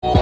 हम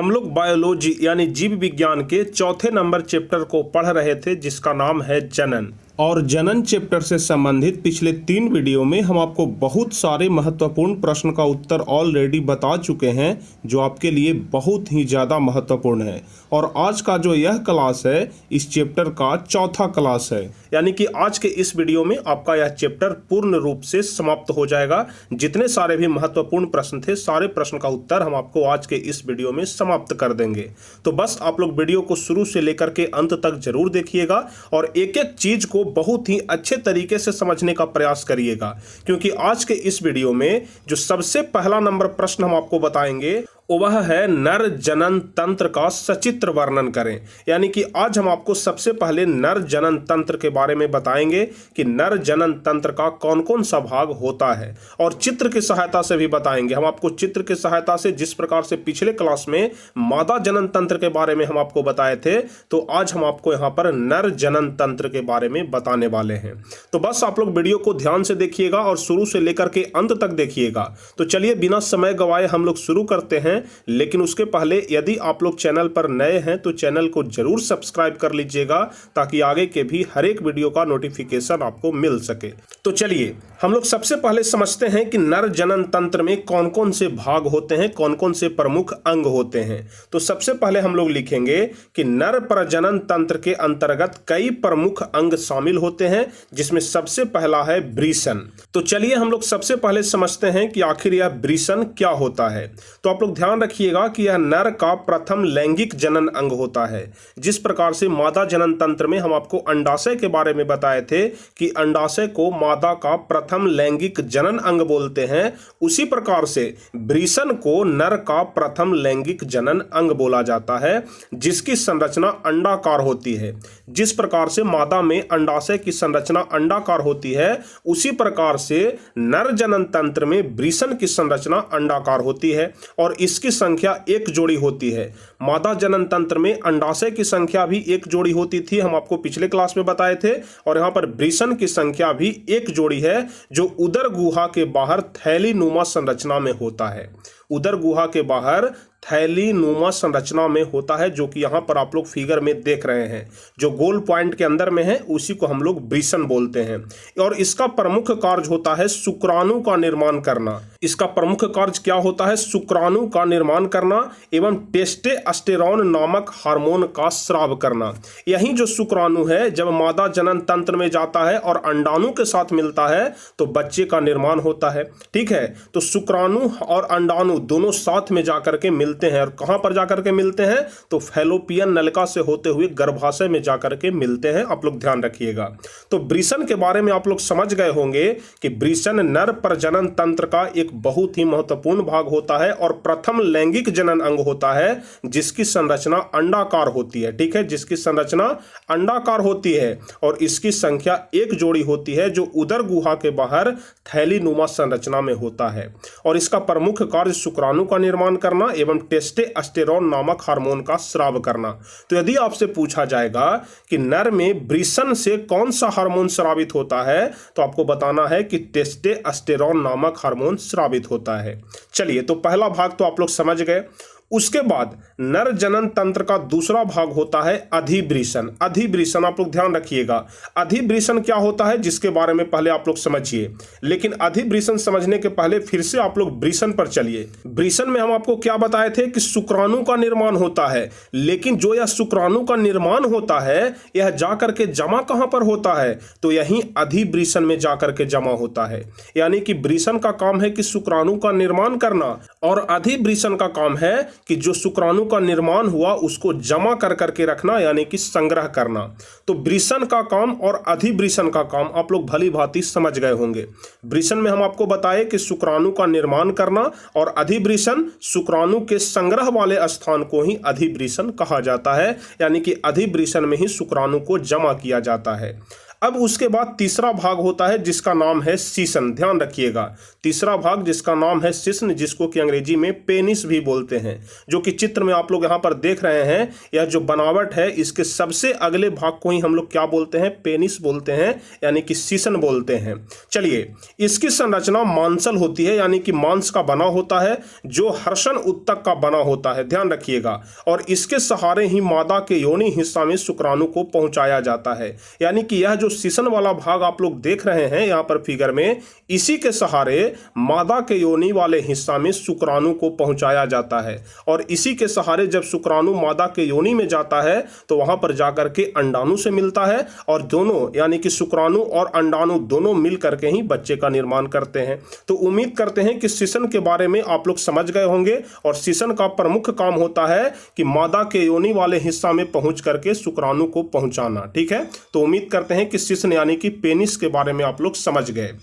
लोग बायोलॉजी यानी जीव विज्ञान के चौथे नंबर चैप्टर को पढ़ रहे थे जिसका नाम है जनन। और जनन चैप्टर से संबंधित पिछले 3 वीडियो में हम आपको बहुत सारे महत्वपूर्ण प्रश्न का उत्तर ऑलरेडी बता चुके हैं जो आपके लिए बहुत ही ज़्यादा महत्वपूर्ण है। और आज का जो यह क्लास है इस चैप्टर का चौथा क्लास है, यानी कि आज के इस वीडियो में आपका यह चैप्टर पूर्ण रूप से समाप्त हो जाएगा। जितने सारे भी महत्वपूर्ण प्रश्न थे सारे प्रश्न का उत्तर हम आपको आज के इस वीडियो में समाप्त कर देंगे। तो बस आप लोग वीडियो को शुरू से लेकर के अंत तक जरूर देखिएगा और एक एक चीज को बहुत ही अच्छे तरीके से समझने का प्रयास करिएगा, क्योंकि आज के इस वीडियो में जो सबसे पहला नंबर प्रश्न हम आपको बताएंगे वह है नर जनन तंत्र का सचित्र वर्णन करें। यानी कि आज हम आपको सबसे पहले नर जनन तंत्र के बारे में बताएंगे कि नर जनन तंत्र का कौन कौन सा भाग होता है, और चित्र की सहायता से भी बताएंगे। हम आपको चित्र की सहायता से, जिस प्रकार से पिछले क्लास में मादा जनन तंत्र के बारे में हम आपको बताए थे, तो आज हम आपको यहाँ पर नर जनन तंत्र के बारे में बताने वाले हैं। तो बस आप लोग वीडियो को ध्यान से देखिएगा और शुरू से लेकर के अंत तक देखिएगा। तो चलिए बिना समय गवाए हम लोग शुरू करते हैं। लेकिन उसके पहले यदि आप लोग चैनल पर नए हैं तो चैनल को जरूर सब्सक्राइब कर लीजिएगा ताकि आगे के भी हर एक वीडियो का नोटिफिकेशन आपको मिल सके। तो चलिए हम लोग सबसे पहले समझते हैं कि नर जनन तंत्र में कौन कौन से भाग होते हैं, कौन कौन से प्रमुख अंग होते हैं। तो सबसे पहले हम लोग लिखेंगे कि नर प्रजनन तंत्र के अंतर्गत कई प्रमुख अंग शामिल होते हैं, जिसमें सबसे पहला है वृषण। तो चलिए हम लोग सबसे पहले समझते हैं कि आखिर यह वृषण क्या होता है। तो आप लोग ध्यान रखिएगा कि यह नर का प्रथम लैंगिक जनन अंग होता है। जिस प्रकार से मादा जनन तंत्र में हम आपको अंडाशय के बारे में बताए थे कि अंडाशय को मादा का प्रथम लैंगिक जनन अंग बोलते हैं, उसी प्रकार से वृषण को नर का प्रथम लैंगिक जनन अंग बोला जाता है, जिसकी संरचना अंडाकार होती है। जिस प्रकार से मादा में अंडाशय की संरचना अंडाकार होती है, उसी प्रकार से नर जनन तंत्र में वृषण की संरचना अंडाकार होती है और इसकी संख्या 1 जोड़ी होती है। मादा जनन तंत्र में अंडाशय की संख्या भी 1 जोड़ी होती थी, हम आपको पिछले क्लास में बताए थे। और यहाँ पर वृषण की संख्या भी 1 जोड़ी है, जो उदर गुहा के बाहर थैली नुमा संरचना में होता है। उदर गुहा के बाहर थैली नुमा संरचना में होता है, जो कि यहाँ पर आप लोग फिगर में देख रहे हैं। जो गोल पॉइंट के अंदर में है उसी को हम लोग वृषण बोलते हैं। और इसका प्रमुख कार्य होता है शुक्राणु का निर्माण करना। इसका प्रमुख कार्य क्या होता है? शुक्राणु का निर्माण करना एवं टेस्टोस्टेरोन नामक हार्मोन का स्राव करना। यही जो शुक्राणु है जब मादा जनन तंत्र में जाता है और अंडाणु के साथ मिलता है तो बच्चे का निर्माण होता है। ठीक है, तो शुक्राणु और अंडाणु दोनों साथ में जाकर के मिलते हैं। और कहां पर जाकर के मिलते हैं? तो फैलोपियन नलिका से होते हुए गर्भाशय में जाकर के मिलते हैं। आप लोग ध्यान रखिएगा। तो वृषण के बारे में आप लोग समझ गए होंगे कि वृषण नर प्रजनन तंत्र का एक बहुत ही महत्वपूर्ण भाग होता है और प्रथम लैंगिक जनन अंग होता है, जिसकी संरचना अंडाकार होती है। ठीक है, जिसकी संरचना अंडाकार होती है और इसकी संख्या 1 जोड़ी होती है, जो उदर गुहा के बाहर थैली नुमा संरचना में होता है। और इसका प्रमुख कार्य शुक्राणु का निर्माण करना एवं टेस्टोस्टेरोन नामक हार्मोन का स्राव करना। तो यदि आपसे पूछा जाएगा कि नर में वृषण से कौन सा हार्मोन स्रावित होता है, तो आपको बताना है कि टेस्टोस्टेरोन नामक हार्मोन स्रावित होता है। चलिए, तो पहला भाग तो आप लोग समझ गए। उसके बाद नर जनन तंत्र का दूसरा भाग होता है अधिवृषण। अधिवृषण आप लोग ध्यान रखिएगा। अधिवृषण क्या होता है जिसके बारे में पहले आप लोग समझिए। लेकिन अधिवृषण समझने के पहले फिर से आप लोग वृषण पर चलिए। वृषण में हम आपको क्या बताए थे कि शुक्राणु का निर्माण होता है, लेकिन जो यह शुक्राणु का निर्माण होता है यह जाकर के जमा कहां पर होता है? तो यही अधिवृषण में जाकर के जमा होता है। यानी कि वृषण का काम है कि शुक्राणु का निर्माण करना और अधिवृषण का काम है कि जो शुक्राणु का निर्माण हुआ उसको जमा कर करके रखना, यानी कि संग्रह करना। तो वृषण का काम और अधिवृषण का काम आप लोग भली भांति समझ गए होंगे। वृषण में हम आपको बताए कि शुक्राणु का निर्माण करना और अधिवृषण शुक्राणु के संग्रह वाले स्थान को ही अधिवृषण कहा जाता है, यानी कि अधिवृषण में ही शुक्राणु को जमा किया जाता है। अब उसके बाद तीसरा भाग होता है जिसका नाम है सीसन। ध्यान रखिएगा, तीसरा भाग जिसका नाम है शिश्न, जिसको कि अंग्रेजी में पेनिस भी बोलते हैं, जो कि चित्र में आप लोग यहाँ पर देख रहे हैं। यह जो बनावट है इसके सबसे अगले भाग को ही हम लोग क्या बोलते हैं, पेनिस बोलते हैं, यानी कि शिश्न बोलते हैं। चलिए, इसकी संरचना मांसल होती है, यानी कि मांस का बना होता है, जो हर्षण उत्तक का बना होता है। ध्यान रखिएगा, और इसके सहारे ही मादा के योनि हिस्सा में शुक्राणु को पहुंचाया जाता है। यानी कि यह जो शिश्न वाला भाग आप लोग देख रहे हैं यहाँ पर फिगर में, इसी के सहारे मादा के योनि वाले हिस्सा में शुक्राणु को पहुंचाया जाता है, और इसी के सहारे जब शुक्राणु मादा के योनि में जाता है तो वहां पर जाकर के अंडाणु से मिलता है, और दोनों यानी कि शुक्राणु और अंडाणु दोनों मिल करके ही बच्चे का निर्माण करते हैं। तो उम्मीद करते हैं कि शिश्न के बारे में आप लोग समझ गए होंगे, और शिश्न का प्रमुख काम होता है कि मादा के योनि वाले हिस्सा में पहुंच करके शुक्राणु को पहुंचाना। ठीक है, तो उम्मीद करते हैं कि शिश्न यानी कि पेनिस के बारे में आप लोग समझ गए।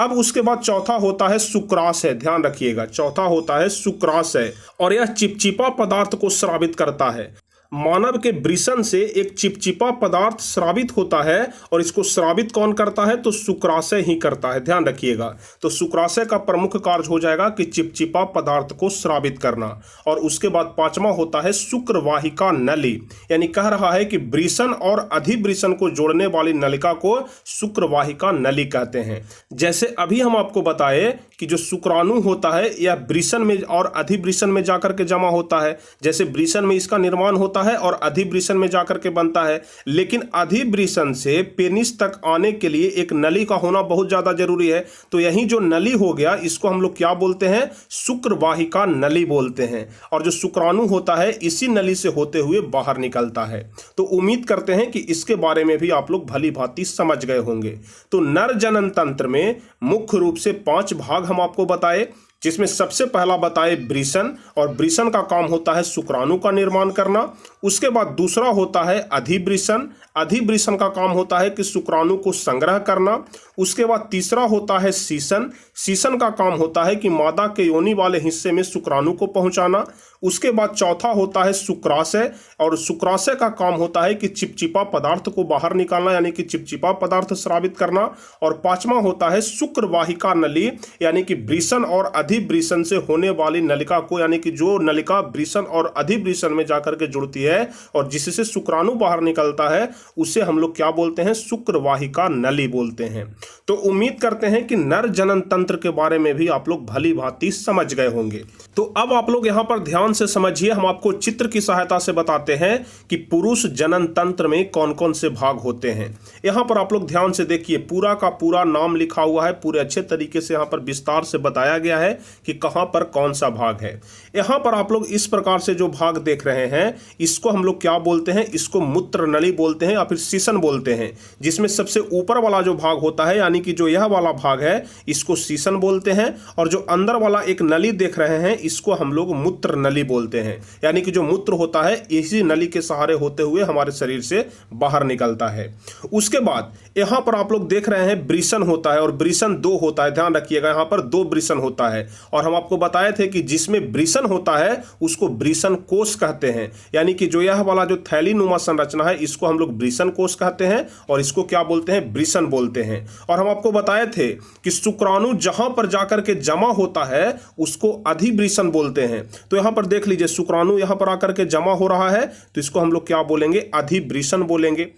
अब उसके बाद चौथा होता है शुक्राशय। ध्यान रखिएगा, चौथा होता है शुक्राशय, और यह चिपचिपा पदार्थ को स्रावित करता है। मानव के वृषण से एक चिपचिपा पदार्थ स्रावित होता है, और इसको स्रावित कौन करता है, तो शुक्राशय ही करता है। ध्यान रखिएगा, तो शुक्राशय का प्रमुख कार्य हो जाएगा कि चिपचिपा पदार्थ को स्रावित करना। और उसके बाद पांचवा होता है शुक्रवाहिका नली, यानी कह रहा है कि वृषण और अधिवृषण को जोड़ने वाली नलिका को शुक्रवाहिका नली कहते हैं। जैसे अभी हम आपको बताए कि जो शुक्राणु होता है यह वृषण में और अधिवृषण में जाकर के जमा होता है। जैसे वृषण में इसका निर्माण होता है और अधिवृषण में जाकर के बनता है, लेकिन अधिवृषण से पेनिस तक आने के लिए एक नली का होना बहुत ज्यादा जरूरी है। तो यही जो नली हो गया, इसको हम लोग क्या बोलते हैं, शुक्रवाहिका नली बोलते हैं। और जो शुक्राणु होता है इसी नली से होते हुए बाहर निकलता है। तो उम्मीद करते हैं कि इसके बारे में भी आप लोग भली भांति समझ गए होंगे। तो नर जनन तंत्र में मुख्य रूप से 5 भाग हम आपको बताए, जिसमें सबसे पहला बताए वृषण, और वृषण का काम होता है शुक्राणु का निर्माण करना। उसके बाद दूसरा होता है अधिवृषण, अधिवृषण का काम होता है कि शुक्राणु को संग्रह करना। उसके बाद तीसरा होता है सीसन, सीसन का काम होता है कि मादा के योनि वाले हिस्से में शुक्राणु को पहुंचाना। उसके बाद चौथा होता है शुक्राशय, और शुक्राशय का काम होता है कि चिपचिपा पदार्थ को बाहर निकालना, यानी कि चिपचिपा पदार्थ स्रावित करना। और पांचवा होता है शुक्रवाहिका नली, यानी कि वृषण और अधिवृषण से होने वाली नलिका को, यानी कि जो नलिका वृषण और अधिवृषण में जाकर के जुड़ती है और जिससे शुक्राणु बाहर निकलता है, उसे हम लोग क्या बोलते हैं, शुक्रवाहिका नली बोलते हैं। तो उम्मीद करते हैं कि नर जनन तंत्र के बारे में भी आप लोग भली भांति समझ गए होंगे। तो अब आप लोग यहाँ पर ध्यान से समझिए, हम आपको चित्र की सहायता से बताते हैं कि पुरुष जनन तंत्र में कौन कौन से भाग होते हैं। यहाँ पर आप लोग ध्यान से देखिए, पूरा का पूरा नाम लिखा हुआ है, पूरे अच्छे तरीके से यहाँ पर विस्तार से बताया गया है कि कहाँ पर कौन सा भाग है। यहाँ पर आप लोग इस प्रकार से जो भाग देख रहे हैं, इसको हम लोग क्या बोलते हैं, इसको मूत्र नली बोलते हैं या फिर सीसन बोलते हैं। जिसमें सबसे ऊपर वाला जो भाग होता है, यानी कि जो यह वाला भाग है, इसको सीसन बोलते हैं। और जो अंदर वाला एक नली देख रहे हैं, इसको हम लोग मूत्र नली बोलते हैं। यानी कि जो मूत्र होता है इसी नली के सहारे होते हुए हमारे शरीर से बाहर निकलता है। उसके बाद यहाँ पर आप लोग देख रहे हैं वृषण होता है, और वृषण 2 होता है। ध्यान रखिएगा, यहाँ पर 2 वृषण होता है। और हम आपको बताए थे कि जिसमें वृषण होता है उसको वृषण कोश कहते हैं। यानी कि जो यह वाला जो थैली नुमा संरचना है, इसको हम लोग वृषण कोश कहते हैं, और इसको क्या बोलते हैं, वृषण बोलते हैं। और हम आपको बताए थे कि शुक्राणु जहां पर जाकर के जमा होता है उसको अधिवृषण बोलते हैं। तो यहां पर देख लीजिए, शुक्राणु यहां पर आकर के जमा हो रहा है, तो इसको हम लोग क्या बोलेंगे, अधिवृषण बोलेंगे।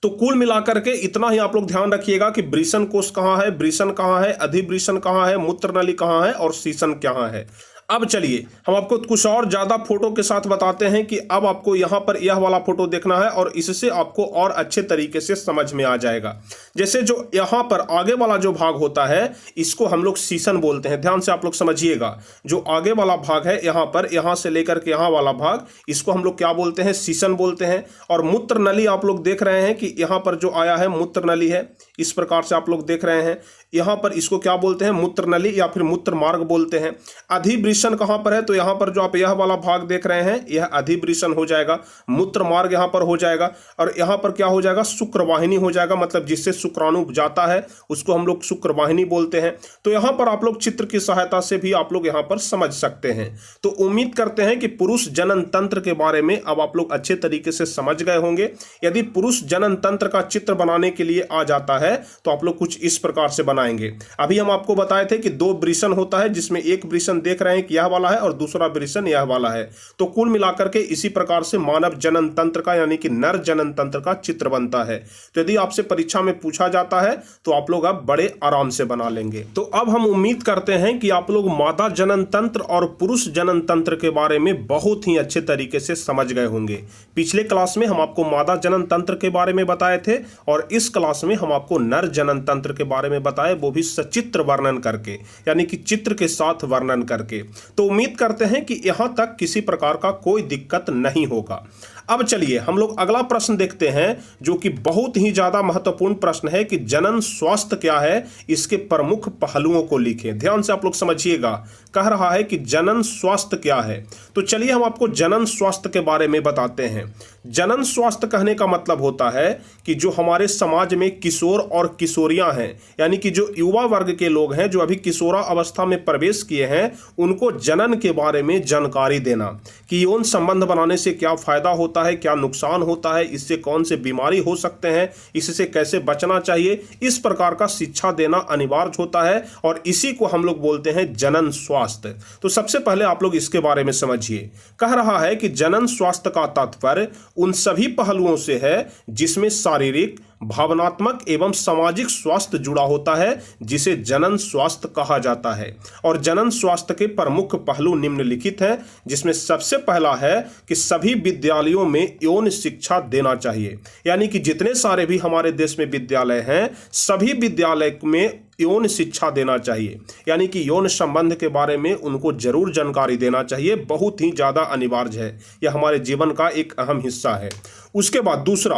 तो कुल मिलाकर के इतना ही आप लोग ध्यान रखिएगा कि वृषण कोश कहाँ है, वृषण कहाँ है, अधिवृषण कहाँ है, मूत्र नली कहाँ है और सीसन कहाँ है। अब चलिए हम आपको कुछ और ज्यादा फोटो के साथ बताते हैं कि अब आपको यहाँ पर यह वाला फोटो देखना है, और इससे आपको और अच्छे तरीके से समझ में आ जाएगा। जैसे जो यहाँ पर आगे वाला जो भाग होता है, इसको हम लोग सीसन बोलते हैं। ध्यान से आप लोग समझिएगा, जो आगे वाला भाग है यहाँ पर, यहाँ से लेकर के यहाँ वाला भाग, इसको हम लोग क्या बोलते हैं, सीसन बोलते हैं। और मूत्र नली आप लोग देख रहे हैं कि यहाँ पर जो आया है मूत्र नली है, इस प्रकार से आप लोग देख रहे हैं। यहाँ पर इसको क्या बोलते हैं, मूत्र नली या फिर मूत्र मार्ग बोलते हैं। अधिवृषण कहाँ पर है, तो यहाँ पर जो आप यह वाला भाग देख रहे हैं यह अधिवृषण हो जाएगा, मूत्र मार्ग यहाँ पर हो जाएगा, और यहाँ पर क्या हो जाएगा, शुक्रवाहिनी हो जाएगा, मतलब जिससे शुक्राणु जाता है उसको हम लोग शुक्रवाहिनी बोलते हैं। तो यहाँ पर आप लोग चित्र की सहायता से भी आप लोग यहाँ पर समझ सकते हैं। तो उम्मीद करते हैं कि पुरुष जनन तंत्र के बारे में अब आप लोग अच्छे तरीके से समझ गए होंगे। यदि पुरुष जनन तंत्र का चित्र बनाने के लिए आ जाता है तो आप लोग कुछ इस प्रकार से बनाएंगे। अभी हम आपको बताए थे कि दो वृषण होता है, जिसमें एक वृषण देख रहे हैं कि यह वाला है और दूसरा वृषण यह वाला है। तो कुल मिलाकर के इसी प्रकार से मानव जनन तंत्र का यानी कि नर जनन तंत्र का चित्र बनता है। तो यदि आपसे परीक्षा में पूछा जाता है तो आप लोग अब बड़े आराम से बना लेंगे। तो अब हम उम्मीद करते हैं कि आप लोग मादा जनन तंत्र और पुरुष जनन तंत्र के बारे में बहुत ही अच्छे तरीके से समझ गए होंगे। पिछले क्लास में हम आपको मादा जनन तंत्र के बारे में बताए थे और इस क्लास में हम आपको नर जनन तंत्र के बारे में बताए, वो भी सचित्र वर्णन करके, यानी कि चित्र के साथ वर्णन करके। तो उम्मीद करते हैं कि यहां तक किसी प्रकार का कोई दिक्कत नहीं होगा। अब चलिए हम लोग अगला प्रश्न देखते हैं, जो कि बहुत ही ज्यादा महत्वपूर्ण प्रश्न है कि जनन स्वास्थ्य क्या है, इसके प्रमुख पहलुओं को लिखें। ध्यान से आप लोग समझिएगा, कह रहा है कि जनन स्वास्थ्य क्या है। तो चलिए हम आपको जनन स्वास्थ्य के बारे में बताते हैं। जनन स्वास्थ्य कहने का मतलब होता है कि जो हमारे समाज में किशोर और किशोरियां हैं, यानी कि जो युवा वर्ग के लोग हैं जो अभी किशोरा अवस्था में प्रवेश किए हैं, उनको जनन के बारे में जानकारी देना कि यौन संबंध बनाने से क्या फायदा होता है, क्या नुकसान होता है, इससे कौन से बीमारी हो सकते हैं, इससे कैसे बचना चाहिए, इस प्रकार का शिक्षा देना अनिवार्य होता है और इसी को हम लोग बोलते हैं जनन स्वास्थ्य। तो सबसे पहले आप लोग इसके बारे में समझिए। कह रहा है कि जनन स्वास्थ्य का तात्पर्य उन सभी पहलुओं से है जिसमें शारीरिक, भावनात्मक एवं सामाजिक स्वास्थ्य जुड़ा होता है, जिसे जनन स्वास्थ्य कहा जाता है। और जनन स्वास्थ्य के प्रमुख पहलू निम्नलिखित हैं, जिसमें सबसे पहला है कि सभी विद्यालयों में यौन शिक्षा देना चाहिए। यानी कि जितने सारे भी हमारे देश में विद्यालय हैं, सभी विद्यालय में यौन शिक्षा देना चाहिए, यानी कि यौन संबंध के बारे में उनको जरूर जानकारी देना चाहिए। बहुत ही ज़्यादा अनिवार्य है, यह हमारे जीवन का एक अहम हिस्सा है। उसके बाद दूसरा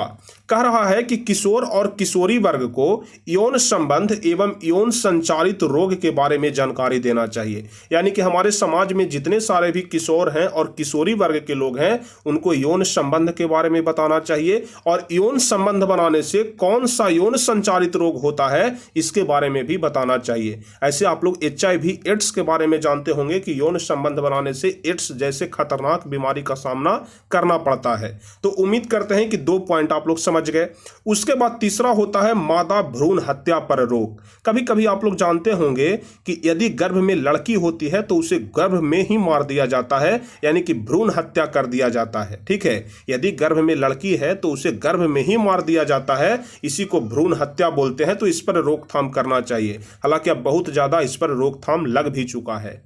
कह रहा है कि किशोर और किशोरी वर्ग को यौन संबंध एवं यौन संचारित रोग के बारे में जानकारी देना चाहिए। यानी कि हमारे समाज में जितने सारे भी किशोर हैं और किशोरी वर्ग के लोग हैं, उनको यौन संबंध के बारे में बताना चाहिए और यौन संबंध बनाने से कौन सा यौन संचारित रोग होता है, इसके बारे में भी बताना चाहिए। ऐसे आप लोग HIV एड्स के बारे में जानते होंगे कि यौन संबंध बनाने से एड्स जैसे खतरनाक बीमारी का सामना करना पड़ता है। तो उम्मीद करते हैं कि 2 पॉइंट आप लोग समझ गए। उसके बाद तीसरा होता है मादा भ्रूण हत्या पर रोक। कभी कभी आप लोग जानते होंगे कि यदि गर्भ में लड़की होती है तो उसे गर्भ में ही मार दिया जाता है, यानी कि भ्रूण हत्या कर दिया जाता है। ठीक है, यदि गर्भ में लड़की है तो उसे गर्भ में ही मार दिया जाता है, इसी को भ्रूण हत्या बोलते हैं। तो इस पर रोकथाम करना चाहिए, हालांकि अब बहुत ज्यादा इस पर रोकथाम लग भी चुका है।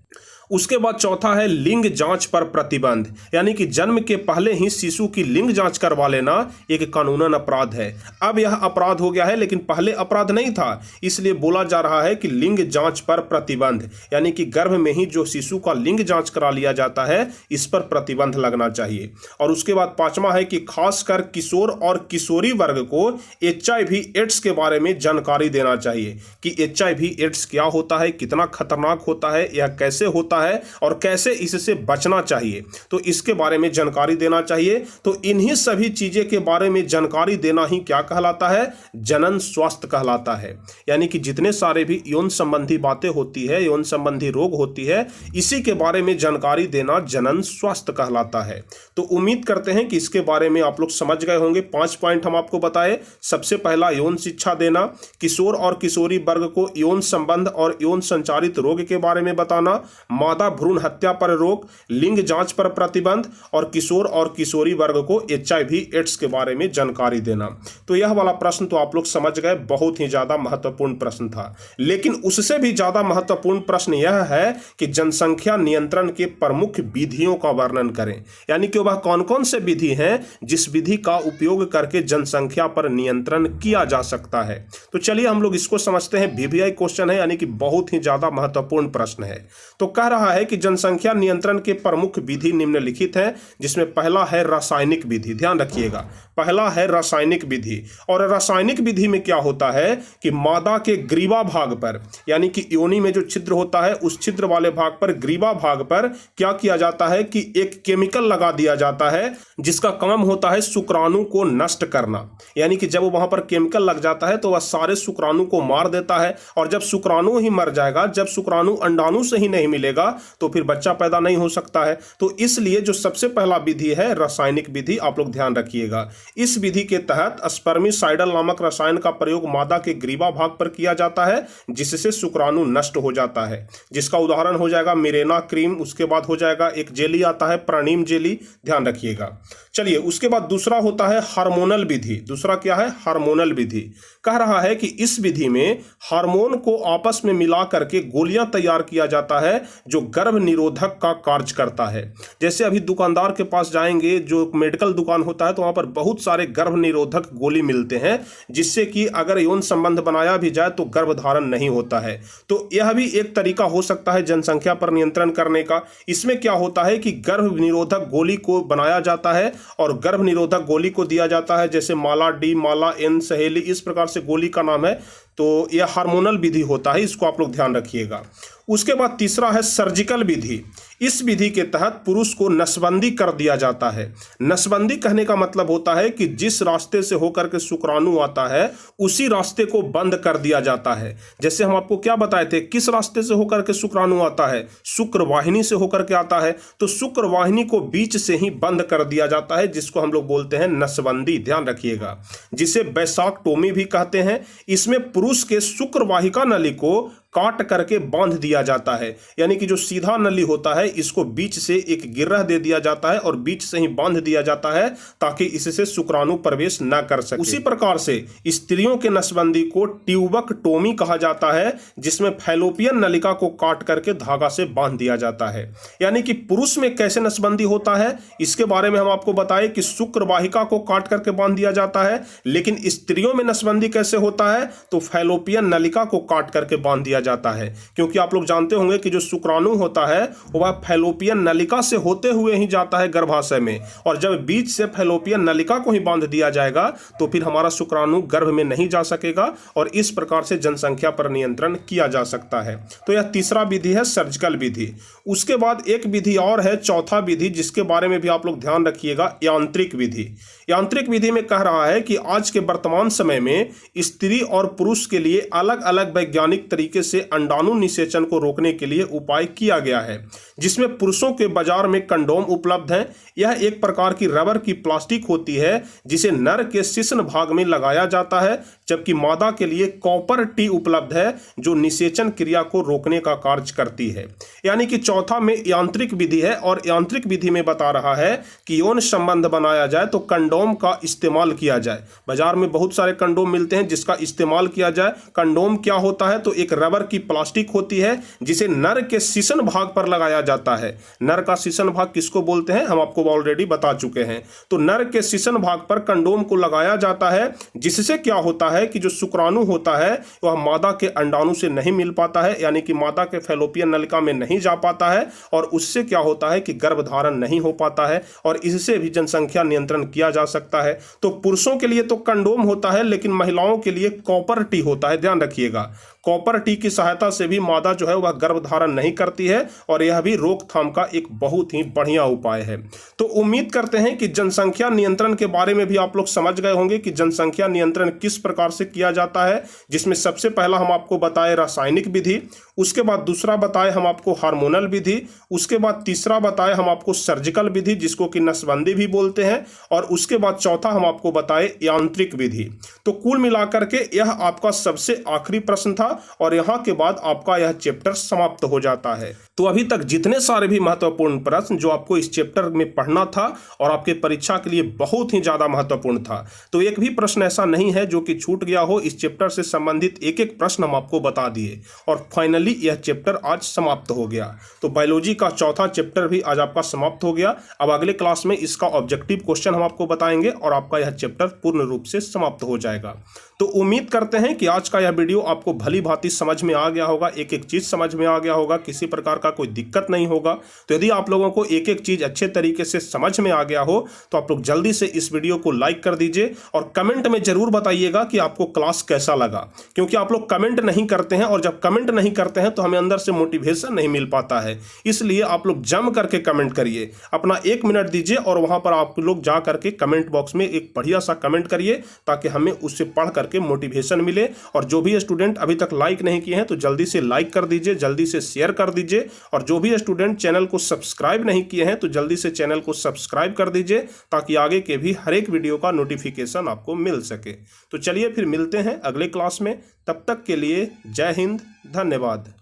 उसके बाद चौथा है लिंग जांच पर प्रतिबंध, यानी कि जन्म के पहले ही शिशु की लिंग जांच करवा लेना एक कानूनन अपराध है। अब यह अपराध हो गया है, लेकिन पहले अपराध नहीं था, इसलिए बोला जा रहा है कि लिंग जांच पर प्रतिबंध, यानी कि गर्भ में ही जो शिशु का लिंग जांच करा लिया जाता है, इस पर प्रतिबंध लगना चाहिए। और उसके बाद पांचवा है कि खासकर किशोर और किशोरी वर्ग को HIV एड्स के बारे में जानकारी देना चाहिए कि HIV एड्स क्या होता है, कितना खतरनाक होता है, यह कैसे होता है और कैसे इससे बचना चाहिए, तो इसके बारे में जानकारी देना चाहिए। तो इन्हीं सभी चीजें के बारे में जानकारी देना ही क्या कहलाता है, जनन स्वास्थ्य कहलाता है। यानी कि जितने सारे भी यौन संबंधी बातें होती है, यौन संबंधी रोग होती है, इसी के बारे में जानकारी देना जनन स्वास्थ्य कहलाता है। तो उम्मीद करते हैं कि इसके बारे में आप लोग समझ गए होंगे। 5 पॉइंट हम आपको बताए। सबसे पहला यौन शिक्षा देना, किशोर और किशोरी वर्ग को यौन संबंध और यौन संचारित रोग के बारे में बताना, मादा भ्रूण हत्या पर रोक, लिंग जांच पर प्रतिबंध और किशोर और किशोरी वर्ग को HIV एड्स के बारे में जानकारी देना। तो यह वाला प्रश्न तो आप लोग समझ गए, बहुत ही ज्यादा महत्वपूर्ण प्रश्न था। लेकिन उससे भी ज्यादा महत्वपूर्ण प्रश्न यह है कि जनसंख्या नियंत्रण के प्रमुख विधियों का वर्णन करें, यानी कि वह कौन कौन से विधि हैं जिस विधि का उपयोग करके जनसंख्या पर नियंत्रण किया जा सकता है। तो चलिए हम लोग इसको समझते हैं। VVI क्वेश्चन है, यानी कि बहुत ही ज्यादा महत्वपूर्ण प्रश्न है। तो तो कह रहा है कि जनसंख्या नियंत्रण के प्रमुख विधि निम्नलिखित हैं, जिसमें पहला है रासायनिक विधि। ध्यान रखिएगा, पहला है रासायनिक विधि। और रासायनिक विधि में क्या होता है कि मादा के ग्रीवा भाग पर, यानी कि योनि में जो छिद्र होता है उस छिद्र वाले भाग पर, ग्रीवा भाग पर क्या किया जाता है कि एक केमिकल लगा दिया जाता है जिसका काम होता है शुक्राणु को नष्ट करना। यानी कि जब वहां पर केमिकल लग जाता है तो वह सारे शुक्राणु को मार देता है, और जब शुक्राणु ही मर जाएगा, जब शुक्राणु अंडाणु से ही नहीं मिलेगा तो फिर बच्चा पैदा नहीं हो सकता है। तो इसलिए जो सबसे पहला विधि है रासायनिक विधि, आप लोग ध्यान रखिएगा। इस विधि के तहत स्पर्मिसाइडल नामक रसायन का प्रयोग मादा के ग्रीवा भाग पर किया जाता है, जिससे शुक्राणु नष्ट हो जाता है, जिसका उदाहरण हो जाएगा मिरेना क्रीम। उसके बाद हो जाएगा एक जेली आता है प्राणीम जेली, ध्यान रखिएगा। चलिए, उसके बाद दूसरा होता है हार्मोनल विधि। दूसरा क्या है? हार्मोनल विधि। कह रहा है कि इस विधि में हार्मोन को आपस में मिला करके गोलियां तैयार किया जाता है जो गर्भ निरोधक का कार्य करता है। जैसे अभी दुकानदार के पास जाएंगे, जो मेडिकल दुकान होता है, तो वहां पर बहुत सारे गर्भ निरोधक गोली मिलते हैं, जिससे कि अगर यौन संबंध बनाया भी जाए तो गर्भधारण नहीं होता है। तो यह भी एक तरीका हो सकता है जनसंख्या पर नियंत्रण करने का। इसमें क्या होता है कि गर्भ निरोधक गोली को बनाया जाता है और गर्भ निरोधक गोली को दिया जाता है, जैसे माला डी, माला एन, सहेली, इस प्रकार से गोली का नाम है। तो यह हार्मोनल विधि होता है, इसको आप लोग ध्यान रखिएगा। उसके बाद तीसरा है सर्जिकल विधि। इस विधि के तहत पुरुष को नसबंदी कर दिया जाता है। नसबंदी कहने का मतलब होता है कि जिस रास्ते से होकर के शुक्राणु आता है उसी रास्ते को बंद कर दिया जाता है। जैसे हम आपको क्या बताए थे, किस रास्ते से होकर के शुक्राणु आता है? शुक्रवाहिनी से होकर के आता है। तो शुक्रवाहिनी को बीच से ही बंद कर दिया जाता है, जिसको हम लोग बोलते हैं नसबंदी। ध्यान रखिएगा, जिसे वैसाक्टोमी भी कहते हैं। इसमें पुरुष के शुक्रवाहिका नली को काट करके बांध दिया जाता है, यानी कि जो सीधा नली होता है इसको बीच से एक गिरह दे दिया जाता है और बीच से ही बांध दिया जाता है, ताकि इससे शुक्राणु प्रवेश न कर सके। उसी प्रकार से स्त्रियों के नसबंदी को ट्यूबक्टोमी कहा जाता है, जिसमें फैलोपियन नलिका को काट करके धागा से बांध दिया जाता है। यानी कि पुरुष में कैसे नसबंदी होता है इसके बारे में हम आपको बताएं कि शुक्रवाहिका को काट करके बांध दिया जाता है, लेकिन स्त्रियों में नसबंदी कैसे होता है तो फैलोपियन नलिका को काट करके बांध दिया जाता है। क्योंकि आप लोग जानते होंगे कि जो शुक्राणु होता है वह फैलोपियन नलिका से होते हुए ही जाता है गर्भाशय में, और जब बीच से फैलोपियन नलिका को ही बांध दिया जाएगा तो फिर हमारा शुक्राणु गर्भ में नहीं जा सकेगा, और इस प्रकार से जनसंख्या पर नियंत्रण किया जा सकता है। तो यह तीसरा विधि है सर्जिकल विधि। उसके बाद एक विधि और है, चौथा विधि, जिसके बारे में भी आप लोग ध्यान रखिएगा, यांत्रिक विधि। यांत्रिक विधि में कह रहा है कि आज के वर्तमान समय में स्त्री और पुरुष के लिए अलग अलग वैज्ञानिक तरीके से अंडाणु निषेचन को रोकने के लिए उपाय किया गया है, जिसमें पुरुषों के बाजार में कंडोम उपलब्ध हैं। यह एक प्रकार की रबर की प्लास्टिक होती है जिसे नर के शिश्न भाग में लगाया जाता है, जबकि मादा के लिए कॉपर टी उपलब्ध है जो निषेचन क्रिया को रोकने का कार्य करती है। यानी कि चौथा में यांत्रिक विधि है, और यांत्रिक विधि में बता रहा है कि यौन संबंध बनाया जाए तो कंडोम का इस्तेमाल किया जाए। बाजार में बहुत सारे कंडोम मिलते हैं जिसका इस्तेमाल किया जाए। कंडोम क्या होता है तो एक रबर की प्लास्टिक होती है जिसे नर के शिश्न भाग पर लगाया जाता है। नर का शिश्न भाग किसको बोलते हैं हम आपको ऑलरेडी बता चुके हैं। तो नर के शिश्न भाग पर कंडोम को लगाया जाता है, जिससे क्या होता है कि जो शुक्राणु होता है वह मादा के अंडाणु से नहीं मिल पाता है, यानी कि मादा के फैलोपियन नलिका में नहीं जा पाता है, और उससे क्या होता है कि गर्भधारण नहीं हो पाता है, और इससे भी जनसंख्या नियंत्रण किया जा सकता है। तो पुरुषों के लिए तो कंडोम होता है, लेकिन महिलाओं के लिए कॉपर टी होता है। ध्यान रखिएगा, कॉपर टी की सहायता से भी मादा जो है वह गर्भधारण नहीं करती है, और यह भी रोकथाम का एक बहुत ही बढ़िया उपाय है। तो उम्मीद करते हैं कि जनसंख्या नियंत्रण के बारे में भी आप लोग समझ गए होंगे कि जनसंख्या नियंत्रण किस प्रकार से किया जाता है, जिसमें सबसे पहला हम आपको बताए रासायनिक विधि, उसके बाद दूसरा बताए हम आपको हार्मोनल विधि, उसके बाद तीसरा बताए हम आपको सर्जिकल विधि जिसको कि नसबंदी भी बोलते हैं, और उसके बाद चौथा हम आपको बताए यांत्रिक विधि। तो कुल मिलाकर के यह आपका सबसे आखिरी प्रश्न था, और यहां के बाद आपका यह चैप्टर समाप्त हो जाता है। तो अभी तक जितने सारे भी महत्वपूर्ण प्रश्न जो आपको इस चैप्टर में पढ़ना था और आपके परीक्षा के लिए बहुत ही ज्यादा महत्वपूर्ण था, तो एक भी प्रश्न ऐसा नहीं है जो कि छूट गया हो। इस चैप्टर से संबंधित एक एक प्रश्न हम आपको बता दिए, और फाइनली यह चैप्टर आज समाप्त हो गया। तो बायोलॉजी का चौथा चैप्टर भी आज आपका समाप्त हो गया। अब अगले क्लास में इसका ऑब्जेक्टिव क्वेश्चन हम आपको बताएंगे और आपका यह चैप्टर पूर्ण रूप से समाप्त हो जाएगा। तो उम्मीद करते हैं कि आज का यह वीडियो आपको भली भांति समझ में आ गया होगा, एक एक चीज समझ में आ गया होगा, किसी प्रकार का कोई दिक्कत नहीं होगा। तो यदि आप लोगों को एक एक चीज अच्छे तरीके से समझ में आ गया हो तो आप लोग जल्दी से इस वीडियो को लाइक कर दीजिए और कमेंट में जरूर बताइएगा कि आपको क्लास कैसा लगा, क्योंकि आप लोग कमेंट नहीं करते हैं और जब कमेंट नहीं करते हैं तो हमें अंदर से मोटिवेशन नहीं मिल पाता है। इसलिए आप लोग जम करके कमेंट करिए, अपना 1 मिनट दीजिए और वहां पर आप लोग जा करके कमेंट बॉक्स में एक बढ़िया सा कमेंट करिए ताकि हमें उससे पढ़ करके मोटिवेशन मिले। और जो भी स्टूडेंट अभी तक लाइक नहीं किए हैं तो जल्दी से लाइक कर दीजिए, जल्दी से शेयर कर दीजिए, और जो भी स्टूडेंट चैनल को सब्सक्राइब नहीं किए हैं तो जल्दी से चैनल को सब्सक्राइब कर दीजिए ताकि आगे के भी हर एक वीडियो का नोटिफिकेशन आपको मिल सके। तो चलिए फिर मिलते हैं अगले क्लास में, तब तक के लिए जय हिंद, धन्यवाद।